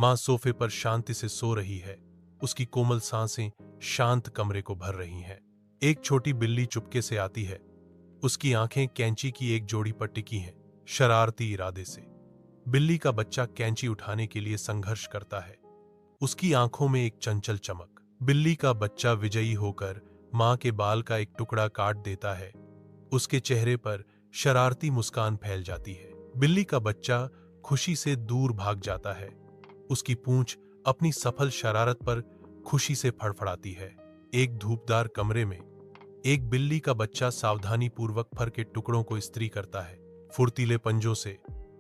मां सोफे पर शांति से सो रही है। उसकी कोमल सांसें शांत कमरे को भर रही हैं। एक छोटी बिल्ली चुपके से आती है। उसकी आंखें कैंची की एक जोड़ी पर टिकी हैं, शरारती इरादे से। बिल्ली का बच्चा कैंची उठाने के लिए संघर्ष करता है। उसकी आंखों में एक चंचल चमक। बिल्ली का बच्चा विजयी होकर मां के बाल का एक टुकड़ा काट देता है। उसके चेहरे पर शरारती मुस्कान फैल जाती है। बिल्ली का बच्चा खुशी से दूर भाग जाता है। उसकी पूंछ अपनी सफल शरारत पर खुशी से फड़फड़ाती है। एक धूपदार कमरे में एक बिल्ली का बच्चा सावधानी पूर्वक फर के टुकड़ों को इस्त्री करता है। फुर्तीले पंजों से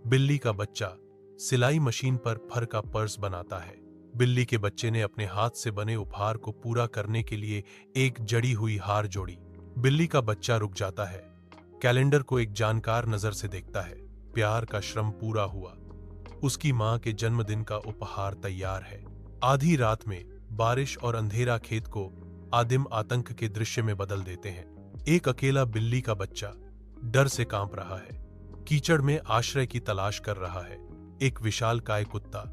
बिल्ली का बच्चा सिलाई मशीन पर फर का पर्स बनाता है। बिल्ली के बच्चे ने अपने हाथ से बने उपहार को पूरा करने के लिए एक जड़ी हुई हार जोड़ी। बिल्ली का बच्चा रुक जाता है, कैलेंडर को एक जानकार नजर से देखता है। प्यार का श्रम पूरा हुआ। उसकी मां के जन्मदिन का उपहार तैयार है। आधी रात में बारिश और अंधेरा खेत को आदिम आतंक के दृश्य में बदल देते हैं। एक अकेला बिल्ली का बच्चा डर से कांप रहा है, कीचड़ में आश्रय की तलाश कर रहा है। एक विशालकाय कुत्ता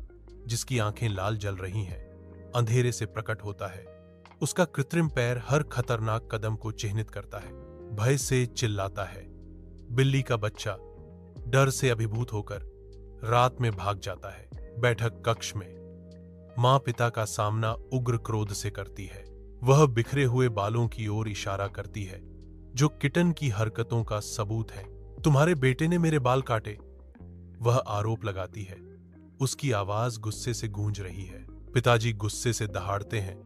जिसकी आंखें लाल जल रही हैं, अंधेरे से प्रकट होता है। उसका कृत्रिम पैर हर खतरनाक कदम को चिह्नित करता है। भय से चिल्लाता है। बिल्ली का बच्चा डर से अभिभूत होकर रात में भाग जाता है। बैठक कक्ष में मां पिता का सामना उग्र क्रोध से करती है। वह बिखरे हुए बालों की ओर इशारा करती है, जो किटन की हरकतों का सबूत है। तुम्हारे बेटे ने मेरे बाल काटे, वह आरोप लगाती है। उसकी आवाज गुस्से से गूंज रही है। पिताजी गुस्से से दहाड़ते हैं।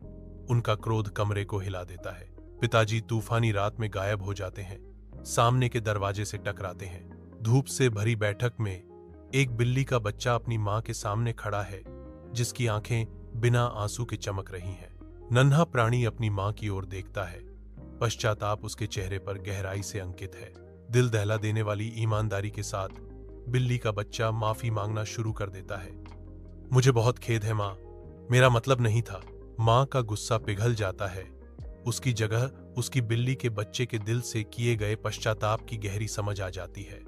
उनका क्रोध कमरे को हिला देता है। पिताजी तूफानी रात में गायब हो जाते हैं, सामने के दरवाजे से टकराते हैं। धूप से भरी बैठक में एक बिल्ली का बच्चा अपनी मां के सामने खड़ा है, जिसकी आंखें बिना आंसू के चमक रही हैं। नन्हा प्राणी अपनी मां की ओर देखता है। पश्चाताप उसके चेहरे पर गहराई से अंकित है। दिल दहला देने वाली ईमानदारी के साथ बिल्ली का बच्चा माफी मांगना शुरू कर देता है। मुझे बहुत खेद है मां, मेरा मतलब नहीं था। मां का गुस्सा पिघल जाता है। उसकी जगह उसकी बिल्ली के बच्चे के दिल से किए गए पश्चाताप की गहरी समझ आ जाती है।